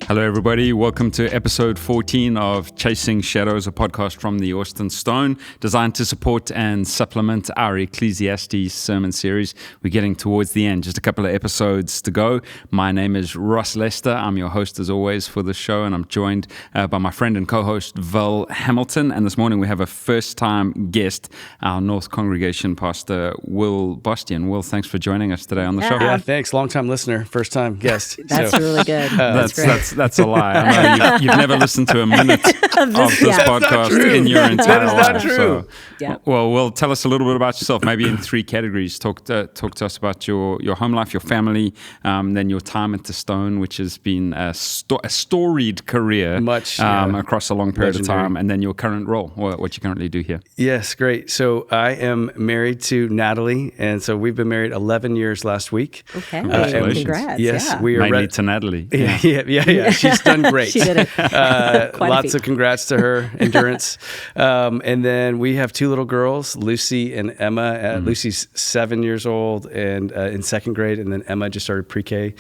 Hello, everybody. Welcome to episode 14 of Chasing Shadows, a podcast from the Austin Stone, designed to support and supplement our Ecclesiastes sermon series. We're getting towards the end, just a couple of episodes to go. My name is Ross Lester. I'm your host, as always, for the show, and I'm joined by my friend and co-host, Val Hamilton. And this morning we have a first-time guest, our North Congregation pastor, Will Bastian. Will, thanks for joining us today on the show. Yeah, thanks. Long-time listener, first-time guest. That's really good. That's a lie. I know you've never listened to a minute of this podcast in your entire life. That is not true. So, well, tell us a little bit about yourself, maybe in three categories. Talk to us about your home life, your family, then your time at the Stone, which has been a storied career across a long period of time, and then your current role, what you currently do here. Yes, great. So I am married to Natalie, and so we've been married 11 years last week. Okay, congrats. Yes, we are married to Natalie. Yeah. She's done great. She did it. Lots of congrats to her, endurance. And then we have two little girls, Lucy and Emma. Lucy's 7 years old and in second grade, and then Emma just started pre-K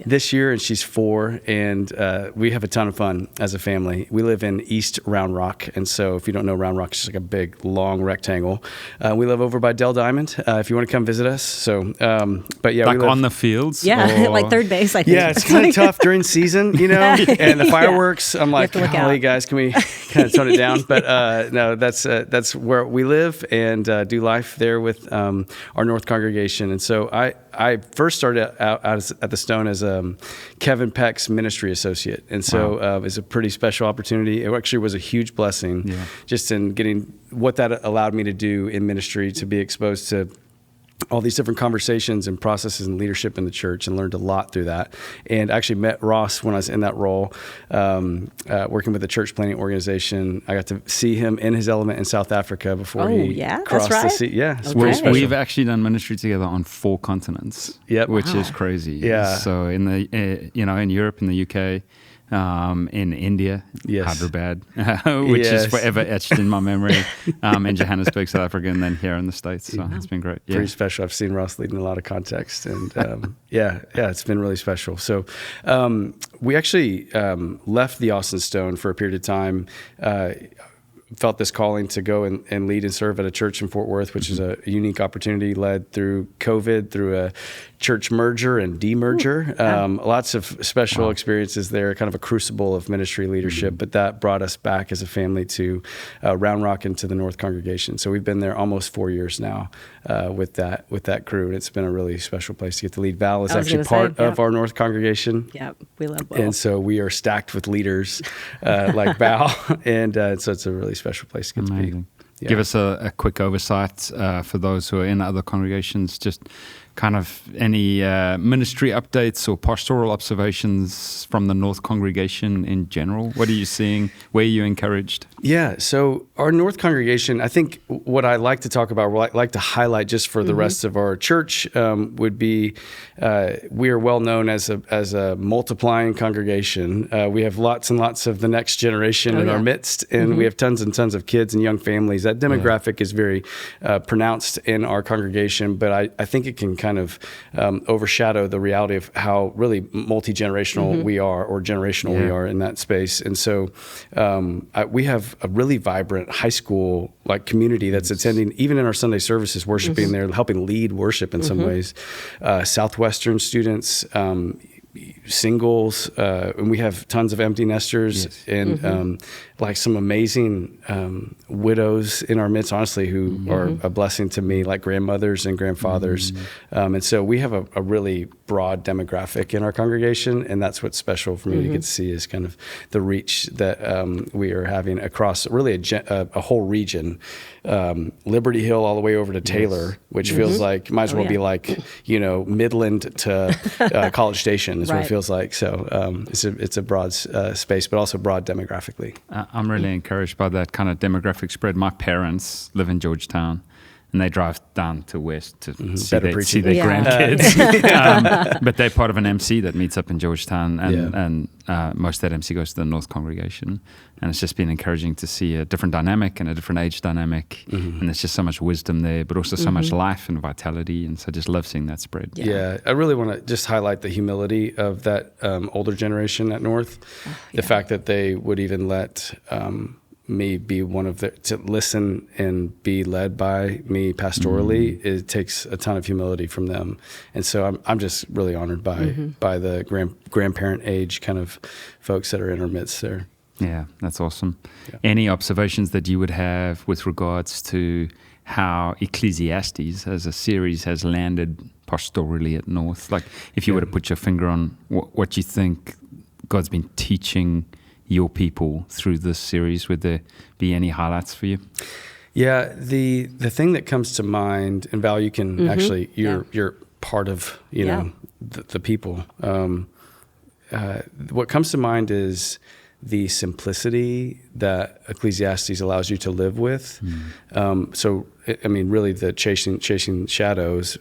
this year, and she's 4. And we have a ton of fun as a family. We live in East Round Rock, and so if you don't know, Round Rock is just like a big, long rectangle. We live over by Dell Diamond. If you want to come visit us, but yeah, like we live on the fields. Yeah, like third base. I think. Yeah, it's kind of tough during season, and the fireworks. I'm like, golly, guys, can we kind of tone it down? But no, that's where we live and do life there with our North Congregation. And so I first started out at the Stone as Kevin Peck's ministry associate, and so it was a pretty special opportunity. It actually was a huge blessing, just in getting what that allowed me to do in ministry, to be exposed to all these different conversations and processes and leadership in the church, and learned a lot through that. And actually met Ross when I was in that role, working with the church planting organization. I got to see him in his element in South Africa before he crossed the sea. Yeah, it's pretty special. We've actually done ministry together on 4 continents, which is crazy. Yeah. So in the in Europe, in the UK, in India, Hyderabad, which is forever etched in my memory, in Johannesburg, South Africa, and then here in the States. So it's been great. Pretty special. I've seen Ross lead in a lot of context, and it's been really special. So we actually left the Austin Stone for a period of time. Felt this calling to go and lead and serve at a church in Fort Worth, which is a unique opportunity led through COVID, through a church merger and demerger. Lots of special experiences there, kind of a crucible of ministry leadership, but that brought us back as a family to Round Rock and to the North Congregation. So we've been there almost 4 years now with that crew, and it's been a really special place to get to lead. Val is actually part of our North Congregation. Yep, we love Will. And so we are stacked with leaders like Val, and so it's a really special place to get to be. Yeah. Give us a quick oversight for those who are in other congregations, just kind of any ministry updates or pastoral observations from the North Congregation in general. What are you seeing? Where are you encouraged? Yeah, so our North Congregation, I think what I like to talk about, what I like to highlight just for the rest of our church would be we are well known as a multiplying congregation. We have lots and lots of the next generation in our midst, and we have tons and tons of kids and young families. That demographic is very pronounced in our congregation, but I think it can kind of overshadow the reality of how really multi-generational we are, or generational we are in that space. And so we have a really vibrant high school community that's attending, even in our Sunday services, worshiping there, helping lead worship in some ways. Southwestern students, singles, and we have tons of empty nesters, and some amazing widows in our midst, honestly, who are a blessing to me, like grandmothers and grandfathers. And so we have a really broad demographic in our congregation, and that's what's special for me to get to see, is kind of the reach that we are having across really a whole region, Liberty Hill all the way over to Taylor, which feels like, might as well be like, Midland to College Station is what it feels like. So it's a broad space, but also broad demographically. I'm really encouraged by that kind of demographic spread. My parents live in Georgetown, and they drive down to West to see their Yeah. grandkids. But they're part of an MC that meets up in Georgetown, and most of that MC goes to the North congregation. And it's just been encouraging to see a different dynamic and a different age dynamic. And there's just so much wisdom there, but also so much life and vitality. And so I just love seeing that spread. Yeah, I really want to just highlight the humility of that older generation at North. The fact that they would even let me be one of to listen and be led by me pastorally. It takes a ton of humility from them. And so I'm just really honored by the grandparent age kind of folks that are in our midst there. Yeah, that's awesome. Yeah. Any observations that you would have with regards to how Ecclesiastes as a series has landed pastorally at North? Like, if you were to put your finger on what you think God's been teaching your people through this series, would there be any highlights for you? Yeah, the thing that comes to mind, and Val, you can actually, you're part of, you know, the people. What comes to mind is the simplicity that Ecclesiastes allows you to live with. So, I mean, really the chasing shadows,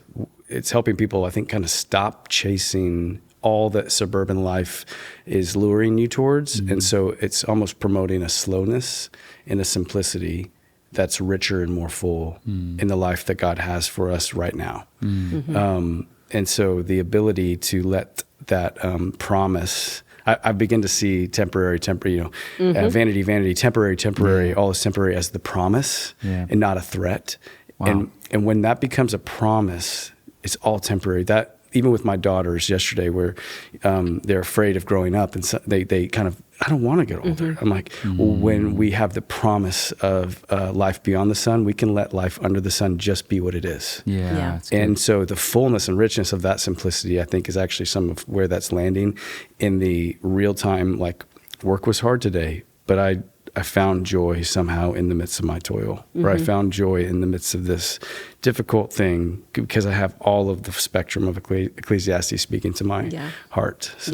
it's helping people, I think, kind of stop chasing all that suburban life is luring you towards. And so it's almost promoting a slowness and a simplicity that's richer and more full in the life that God has for us right now. And so the ability to let that promise, I begin to see temporary, vanity, temporary, all is temporary as the promise and not a threat. Wow. And when that becomes a promise, it's all temporary. That, even with my daughters yesterday, where they're afraid of growing up, and so they kind of, I don't want to get older. I'm like, well, when we have the promise of life beyond the sun, we can let life under the sun just be what it is. Yeah. And so the fullness and richness of that simplicity, I think, is actually some of where that's landing in the real time. Like, work was hard today, but I found joy somehow in the midst of my toil, or I found joy in the midst of this difficult thing, because I have all of the spectrum of Ecclesiastes speaking to my heart. So,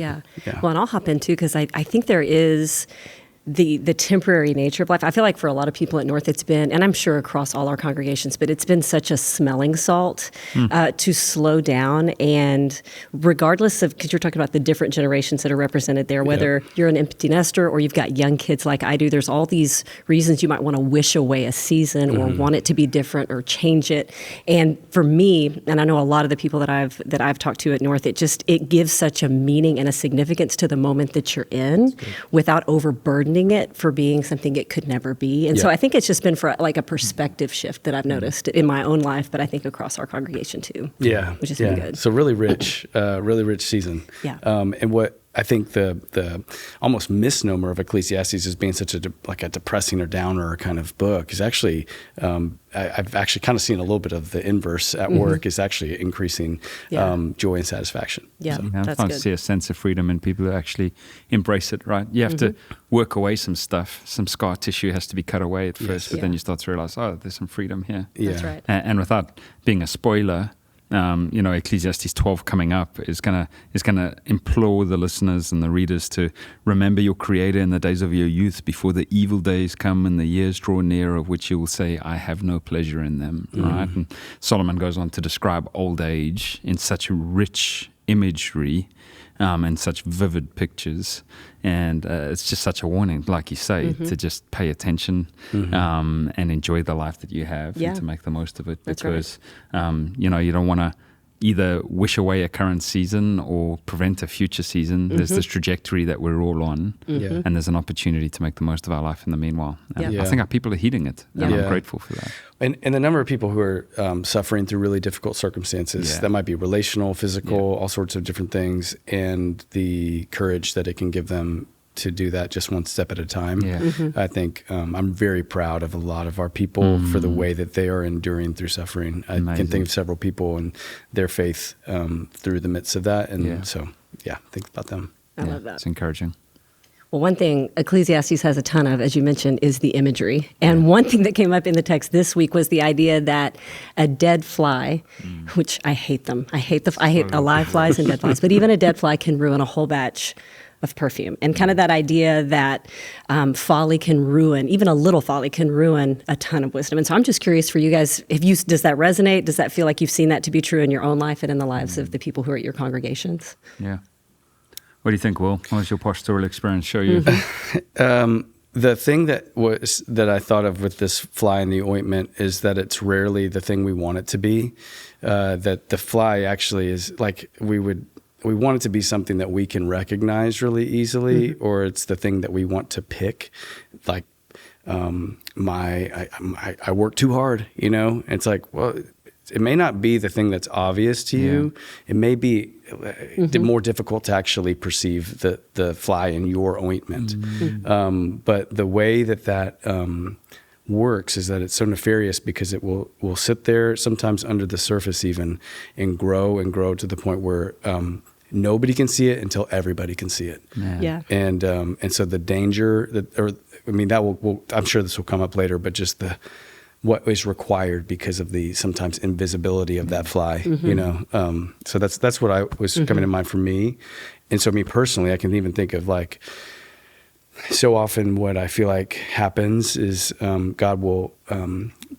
Well, and I'll hop in too, because I think there is the temporary nature of life. I feel like for a lot of people at North, it's been, and I'm sure across all our congregations, but it's been such a smelling salt to slow down. And regardless of, because you're talking about the different generations that are represented there, whether you're an empty nester or you've got young kids like I do, there's all these reasons you might want to wish away a season or want it to be different or change it. And for me, and I know a lot of the people that I've talked to at North, it gives such a meaning and a significance to the moment that you're in without overburdening it for being something it could never be. And so I think it's just been for like a perspective shift that I've noticed in my own life, but I think across our congregation too. Which has been good. So really rich season. And what I think the almost misnomer of Ecclesiastes as being such a depressing or downer kind of book is actually, I've actually kind of seen a little bit of the inverse at work, is actually increasing joy and satisfaction. That's fun to see a sense of freedom in people who actually embrace it, right? You have to work away some stuff. Some scar tissue has to be cut away at first, but then you start to realize, oh, there's some freedom here. That's right. And without being a spoiler, Ecclesiastes 12 coming up is gonna implore the listeners and the readers to remember your Creator in the days of your youth, before the evil days come and the years draw near, of which you will say, I have no pleasure in them. Right? And Solomon goes on to describe old age in such rich imagery and such vivid pictures. And it's just such a warning, like you say, to just pay attention and enjoy the life that you have and to make the most of it. Because, you don't want to either wish away a current season or prevent a future season. There's this trajectory that we're all on, and there's an opportunity to make the most of our life in the meanwhile. And I think our people are heeding it, and I'm grateful for that. And the number of people who are suffering through really difficult circumstances, that might be relational, physical, all sorts of different things, and the courage that it can give them to do that just one step at a time. I think I'm very proud of a lot of our people for the way that they are enduring through suffering. I can think of several people and their faith through the midst of that. And so, think about them. I love that. It's encouraging. Well, one thing Ecclesiastes has a ton of, as you mentioned, is the imagery. And one thing that came up in the text this week was the idea that a dead fly, which I hate them. I hate alive flies and dead flies, but even a dead fly can ruin a whole batch of perfume, and kind of that idea that folly can ruin, even a little folly can ruin a ton of wisdom. And so I'm just curious for you guys, does that resonate? Does that feel like you've seen that to be true in your own life and in the lives of the people who are at your congregations? Yeah. What do you think, Will? What does your pastoral experience show you? The thing that I thought of with this fly in the ointment is that it's rarely the thing we want it to be. That the fly actually is like we want it to be something that we can recognize really easily, or it's the thing that we want to pick. Like I work too hard, It's like, well, it may not be the thing that's obvious to you. It may be more difficult to actually perceive the fly in your ointment. But the way that works is that it's so nefarious because it will sit there sometimes under the surface even and grow to the point where nobody can see it until everybody can see it. Yeah. And so the danger I'm sure this will come up later, but just what is required because of the sometimes invisibility of that fly, So that's what I was coming to mind for me. And so me personally, I can even think of like, so often what I feel like happens is God will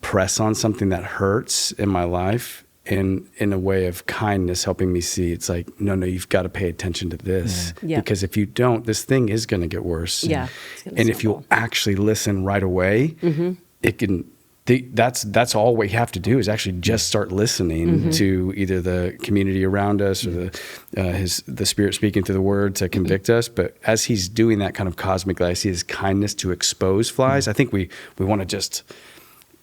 press on something that hurts in my life and in a way of kindness, helping me see it's like, no, you've got to pay attention to this. Yeah. Because if you don't, this thing is going to get worse. Yeah. And if you'll actually listen right away, it can... That's all we have to do is actually just start listening to either the community around us or the Spirit speaking through the Word to convict us. But as He's doing that kind of cosmic, I see His kindness to expose flies. I think we want to just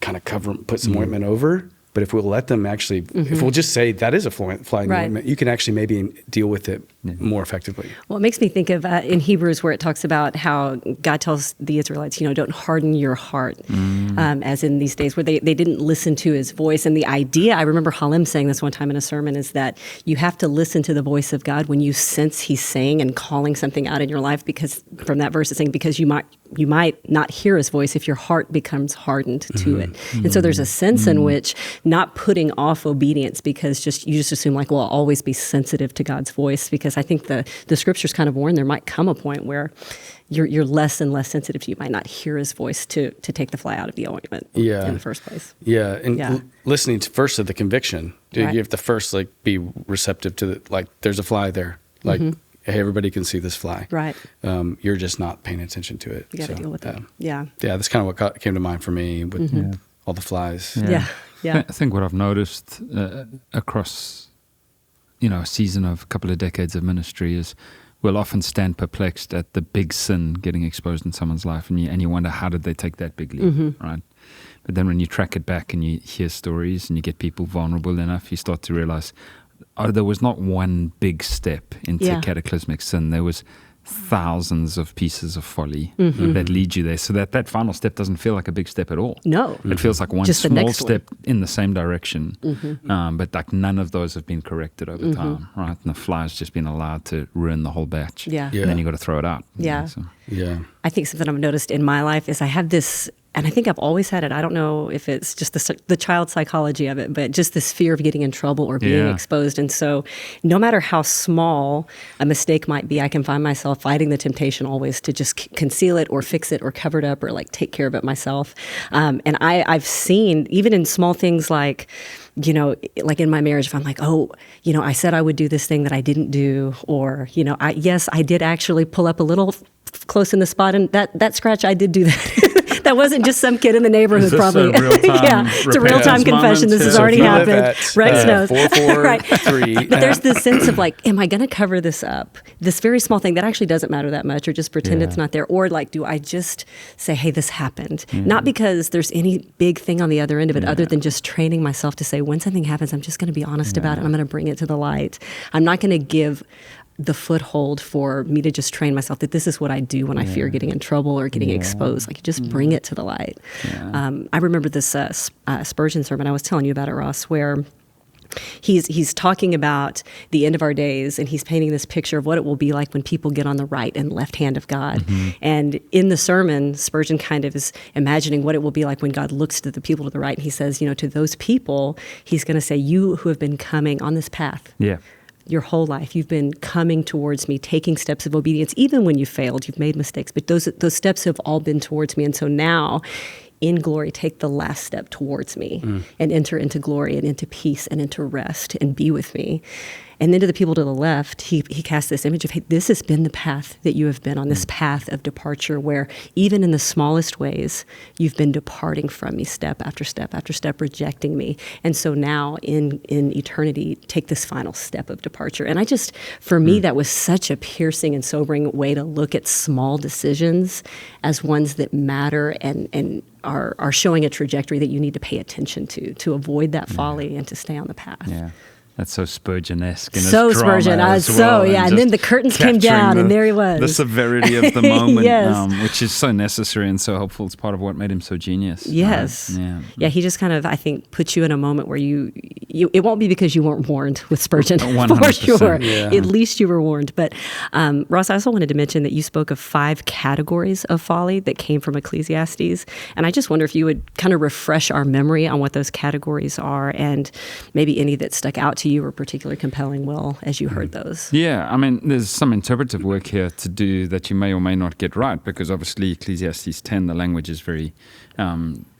kind of put some ointment over. But if we'll let them actually, if we'll just say that is a fly in the ointment, you can actually maybe deal with it more effectively. Well, it makes me think of in Hebrews where it talks about how God tells the Israelites, don't harden your heart, as in these days where they didn't listen to His voice. And the idea, I remember Halim saying this one time in a sermon, is that you have to listen to the voice of God when you sense He's saying and calling something out in your life, because from that verse it's saying, because you might not hear His voice if your heart becomes hardened to it. And so there's a sense in which not putting off obedience because you just assume like, well, I'll always be sensitive to God's voice, because I think the scriptures kind of warn there might come a point where you're less and less sensitive to, you might not hear His voice to take the fly out of the ointment in the first place. Yeah. And listening first to the conviction, you have to first be receptive to there's a fly there. Hey, everybody can see this fly. Right. You're just not paying attention to it. You got to deal with it. Yeah. Yeah, that's kind of what came to mind for me with all the flies. Yeah. I think what I've noticed across, a season of a couple of decades of ministry is we'll often stand perplexed at the big sin getting exposed in someone's life, and you wonder, how did they take that big leap, right? But then when you track it back and you hear stories and you get people vulnerable enough, you start to realize, there was not one big step into cataclysmic sin. There was thousands of pieces of folly that lead you there. So that final step doesn't feel like a big step at all. No. It feels like one just small step in the same direction. But none of those have been corrected over time, right? And the fly's just been allowed to ruin the whole batch. Yeah. And then you got to throw it out. Yeah. Yeah. I think something I've noticed in my life is I have this, and I think I've always had it. I don't know if it's just the child psychology of it, but just this fear of getting in trouble or being exposed. And so no matter how small a mistake might be, I can find myself fighting the temptation always to just conceal it or fix it or cover it up or take care of it myself. And I've seen, even in small things like in my marriage, if I'm like, I said I would do this thing that I didn't do, or, I did actually pull up a little close in the spot, and that scratch, I did do that. That wasn't just some kid in the neighborhood, probably. It's a real-time confession. This has already happened. Rex knows. 443. But there's this sense of am I going to cover this up? This very small thing that actually doesn't matter that much, or just pretend it's not there, or do I just say, hey, this happened? Not because there's any big thing on the other end of it, other than just training myself to say, when something happens, I'm just going to be honest about it. I'm going to bring it to the light. I'm not going to give the foothold for me to just train myself that this is what I do when I fear getting in trouble or getting exposed. Just bring it to the light. I remember this Spurgeon sermon I was telling you about it, Ross, where he's talking about the end of our days, and he's painting this picture of what it will be like when people get on the right and left hand of God. And in the sermon, Spurgeon kind of is imagining what it will be like when God looks to the people to the right, and he says, to those people, he's going to say, you who have been coming on this path, your whole life. You've been coming towards me, taking steps of obedience, even when you failed, you've made mistakes, but those steps have all been towards me. And so now, in glory, take the last step towards me and enter into glory and into peace and into rest and be with me. And then to the people to the left, he cast this image of, hey, this has been the path that you have been on, this path of departure where even in the smallest ways, you've been departing from me step after step after step, rejecting me. And so now in eternity, take this final step of departure. And for me, that was such a piercing and sobering way to look at small decisions as ones that matter and are showing a trajectory that you need to pay attention to avoid that folly and to stay on the path. Yeah. That's so Spurgeon-esque in his so drama Spurgeon, as well, and then the curtains came down, and there he was. The severity of the moment, Yes. which is so necessary and so helpful. It's part of what made him so genius. Yes. Yeah, he just kind of, I think, puts you in a moment where you it won't be because you weren't warned with Spurgeon, 100%. for sure. Yeah. At least you were warned. But Ross, I also wanted to mention that you spoke of 5 categories of folly that came from Ecclesiastes. And I just wonder if you would kind of refresh our memory on what those categories are and maybe any that stuck out to you or particularly compelling, Will, as you heard those. Yeah, I mean, there's some interpretive work here to do that you may or may not get right, because obviously Ecclesiastes 10, the language is very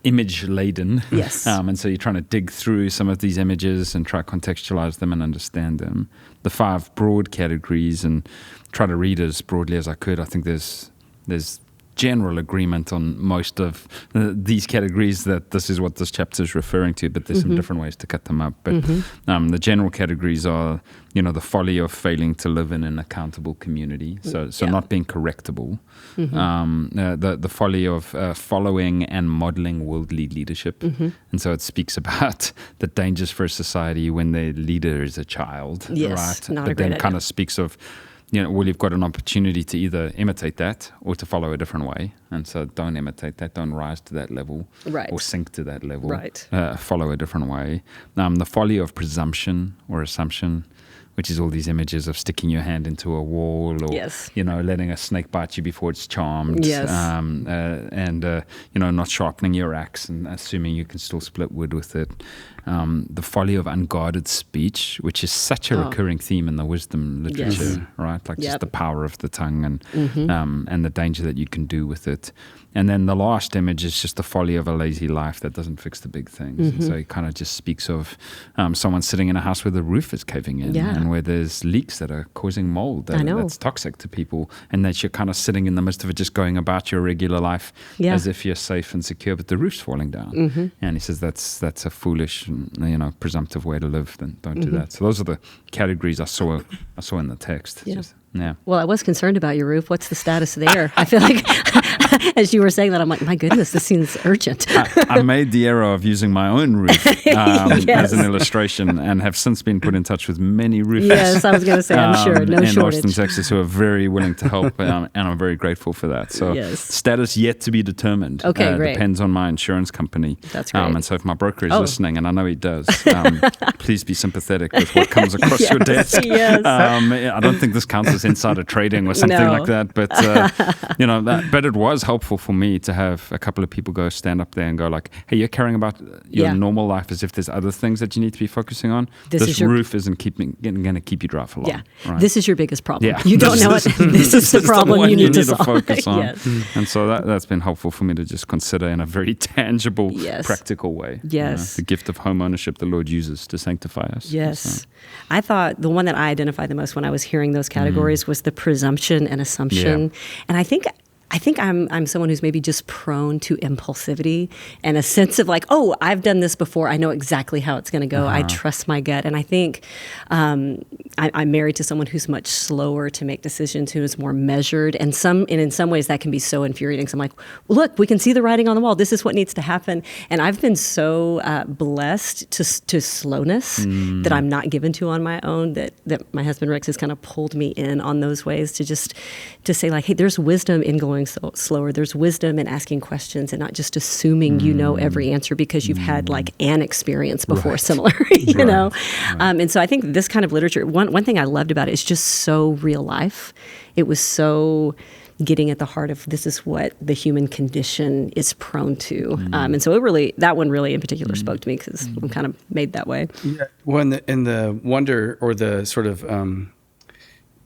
image-laden. Yes. And so you're trying to dig through some of these images and try to contextualize them and understand them. The 5 broad categories, and try to read as broadly as I could. I think there's general agreement on most of these categories that this is what this chapter is referring to, but there's some different ways to cut them up. But the general categories are, the folly of failing to live in an accountable community, so not being correctable, the folly of following and modeling worldly leadership, and so it speaks about the dangers for a society when the leader is a child, Yes, right? not a But great then idea. kind of speaks of, you've got an opportunity to either imitate that or to follow a different way. And so don't imitate that, don't rise to that level, Right. or sink to that level. Right. Follow a different way. The folly of presumption or assumption, which is all these images of sticking your hand into a wall, or Yes. letting a snake bite you before it's charmed, Yes. and not sharpening your axe and assuming you can still split wood with it. The folly of unguarded speech, which is such a recurring theme in the wisdom literature, right? Like just the power of the tongue and the danger that you can do with it. And then the last image is just the folly of a lazy life that doesn't fix the big things. And so it kind of just speaks of someone sitting in a house where the roof is caving in, and where there's leaks that are causing mold that's toxic to people, and that you're kind of sitting in the midst of it, just going about your regular life as if you're safe and secure, but the roof's falling down. And he says that's a foolish, presumptive way to live. Then don't do that. So those are the categories I saw in the text. Yeah. Yeah. Well, I was concerned about your roof. What's the status there? I feel like as you were saying that, I'm like, my goodness, this seems urgent. I made the error of using my own roof as an illustration, and have since been put in touch with many roofers. Yes, I was going to say, I'm sure, no in shortage. Austin, Texas, who are very willing to help, and I'm very grateful for that. So status yet to be determined. Okay, great. Depends on my insurance company. That's great. And so if my broker is listening, and I know he does, please be sympathetic with what comes across your desk. Yes. I don't think this counts as insider trading or something like that, but but it was helpful for me to have a couple of people go stand up there and go like, hey, you're caring about your normal life as if there's other things that you need to be focusing on. This roof isn't going to keep you dry for long. Yeah, right? This is your biggest problem. Yeah. You don't know it. This is the problem you need to solve. Focus on. Yes. And so that's been helpful for me to just consider in a very tangible, practical way. Yes. The gift of home ownership the Lord uses to sanctify us. Yes. So. I thought the one that I identified the most when I was hearing those categories was the presumption and assumption. And I think I'm someone who's maybe just prone to impulsivity and a sense of like, oh, I've done this before. I know exactly how it's going to go. I trust my gut. And I think I'm married to someone who's much slower to make decisions, who is more measured. And in some ways that can be so infuriating. So I'm like, well, look, we can see the writing on the wall. This is what needs to happen. And I've been so blessed to slowness that I'm not given to on my own, that my husband Rex has kind of pulled me in on those ways to say like, hey, there's wisdom in going slower. There's wisdom in asking questions and not just assuming you know every answer because you've had like an experience before similar, you know? And so I think this kind of literature, one thing I loved about it is just so real life. It was so getting at the heart of this is what the human condition is prone to. And so that one really in particular spoke to me because I'm kind of made that way. Yeah. Well, in the wonder or the sort of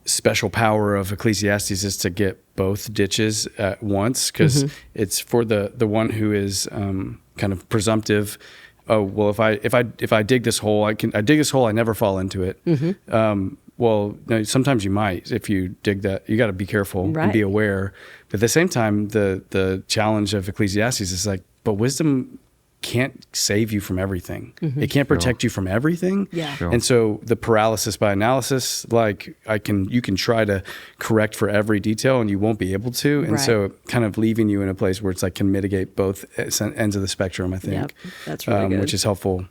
special power of Ecclesiastes is to get both ditches at once, because it's for the one who is kind of presumptive. Oh, well, if I dig this hole, I dig this hole, I never fall into it. Well, no, sometimes you might. If you dig that, you got to be careful and be aware. But at the same time, the challenge of Ecclesiastes is like, but wisdom can't save you from everything. It can't protect you from everything. Yeah. Sure. And so the paralysis by analysis, like you can try to correct for every detail and you won't be able to. And so kind of leaving you in a place where it's like can mitigate both ends of the spectrum, I think. Yep. That's really good. Which is helpful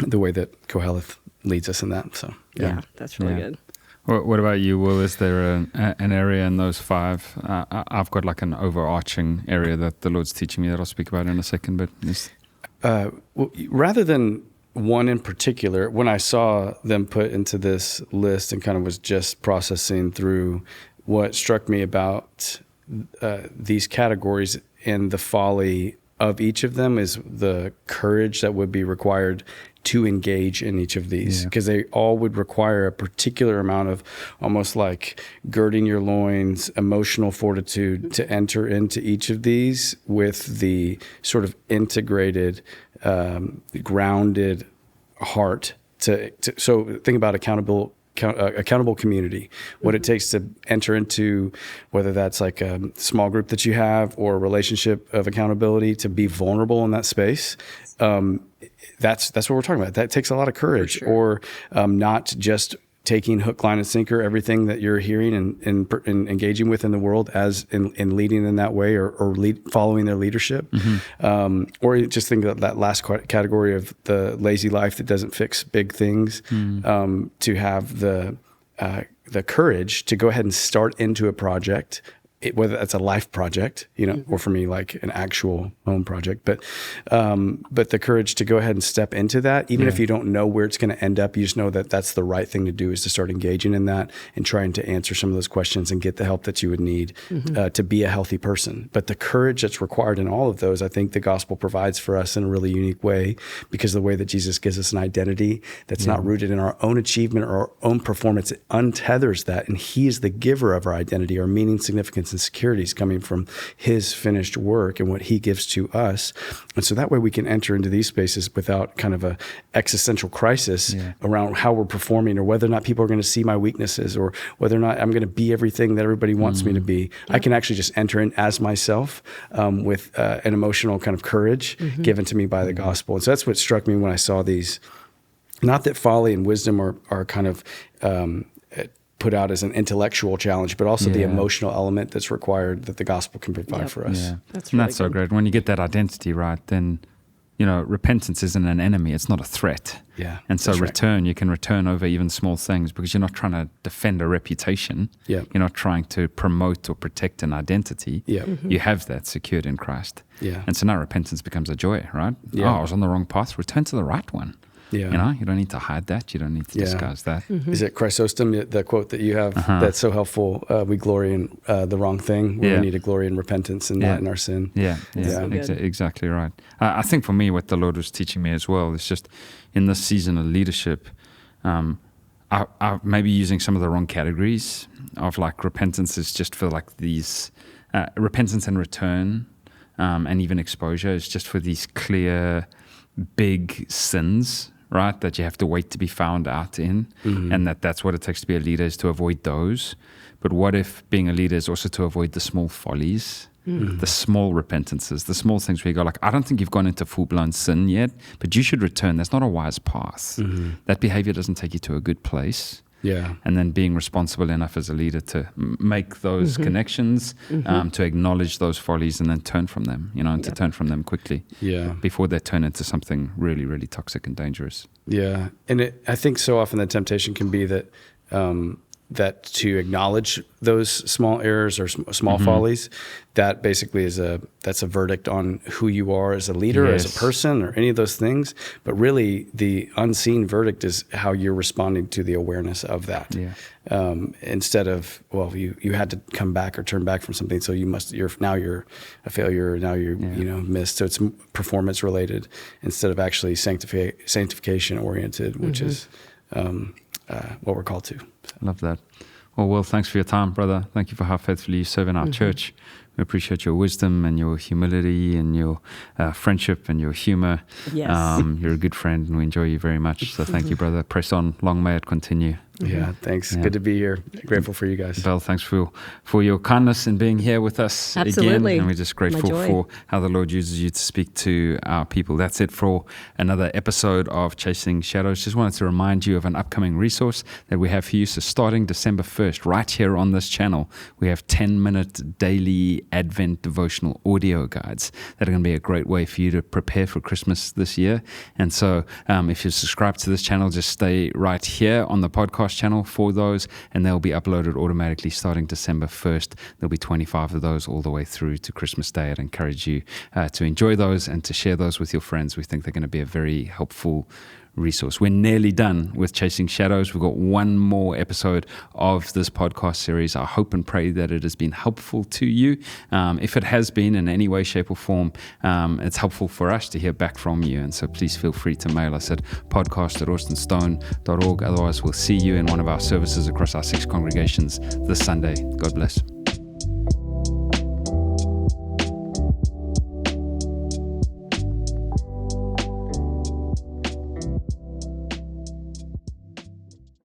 the way that Koheleth leads us in that. So Yeah, that's really good. What about you, Will? Is there an area in those 5? I've got like an overarching area that the Lord's teaching me that I'll speak about in a second. But well, rather than one in particular, when I saw them put into this list and kind of was just processing through, what struck me about these categories and the folly of each of them is the courage that would be required to engage in each of these, because they all would require a particular amount of almost like girding your loins, emotional fortitude to enter into each of these with the sort of integrated, grounded heart. So think about accountable community, what it takes to enter into, whether that's like a small group that you have or a relationship of accountability, to be vulnerable in that space. That's what we're talking about. That takes a lot of courage, or not just taking hook, line, and sinker everything that you're hearing and engaging with in the world as in leading in that way, or following their leadership. Or just think of that last category of the lazy life that doesn't fix big things, to have the courage to go ahead and start into a project, whether that's a life project, or for me, like an actual home project, but the courage to go ahead and step into that, even if you don't know where it's going to end up, you just know that that's the right thing to do, is to start engaging in that and trying to answer some of those questions and get the help that you would need to be a healthy person. But the courage that's required in all of those, I think the gospel provides for us in a really unique way, because the way that Jesus gives us an identity that's not rooted in our own achievement or our own performance, it untethers that, and he is the giver of our identity, our meaning, significance, and securities coming from his finished work and what he gives to us. And so that way we can enter into these spaces without kind of a existential crisis around how we're performing, or whether or not people are going to see my weaknesses, or whether or not I'm going to be everything that everybody wants me to be. I can actually just enter in as myself, with an emotional kind of courage given to me by the gospel. And so that's what struck me when I saw these. Not that folly and wisdom are kind of put out as an intellectual challenge, but also the emotional element that's required that the gospel can provide for us. Yeah. That's And really that's so good. great. When you get that identity right, then, repentance isn't an enemy. It's not a threat. Yeah, And so that's right. you can return over even small things, because you're not trying to defend a reputation. Yeah. You're not trying to promote or protect an identity. Yeah. You have that secured in Christ. Yeah. And so now repentance becomes a joy, right? Yeah. Oh, I was on the wrong path. Return to the right one. Yeah. You don't need to hide that. You don't need to disguise that. Is it Chrysostom, the quote that you have that's so helpful? We glory in the wrong thing. We need to glory in repentance and not in our sin. Yeah, so good. exactly right. I think for me, what the Lord was teaching me as well is just in this season of leadership, I maybe using some of the wrong categories of like repentance is just for like these repentance and return, and even exposure is just for these clear, big sins, right? That you have to wait to be found out in, and that's what it takes to be a leader, is to avoid those. But what if being a leader is also to avoid the small follies, the small repentances, the small things where you go like, I don't think you've gone into full-blown sin yet, but you should return. That's not a wise path. That behavior doesn't take you to a good place. Yeah. And then being responsible enough as a leader to make those connections, to acknowledge those follies, and then turn from them, and to turn from them quickly, before they turn into something really, really toxic and dangerous. Yeah. And I think so often the temptation can be that that to acknowledge those small errors or small follies, that basically that's a verdict on who you are as a leader, as a person, or any of those things. But really, the unseen verdict is how you're responding to the awareness of that. Yeah. Instead of, well, you had to come back or turn back from something, so you're a failure. Now you're missed. So it's performance related instead of actually sanctification oriented, which is what we're called to. Love that. Well, Will, thanks for your time, brother. Thank you for how faithfully you serve in our church. We appreciate your wisdom and your humility and your friendship and your humor. Yes. You're a good friend and we enjoy you very much. So thank you, brother. Press on. Long may it continue. Yeah, thanks. Good to be here. Grateful for you guys. Belle, thanks for your kindness in being here with us Absolutely. again. And we're just grateful for how the Lord uses you to speak to our people. That's it for another episode of Chasing Shadows. Just wanted to remind you of an upcoming resource that we have for you. So starting December 1st, right here on this channel, we have 10-minute daily Advent devotional audio guides that are going to be a great way for you to prepare for Christmas this year. And so if you subscribe to this channel, just stay right here on the podcast channel for those, and they'll be uploaded automatically starting December 1st. There'll be 25 of those all the way through to Christmas Day. I'd encourage you to enjoy those and to share those with your friends. We think they're going to be a very helpful resource. We're nearly done with Chasing Shadows. We've got one more episode of this podcast series. I hope and pray that it has been helpful to you. If it has been in any way, shape or form, it's helpful for us to hear back from you. And so please feel free to mail us at podcast@austinstone.org. Otherwise, we'll see you in one of our services across our 6 congregations this Sunday. God bless.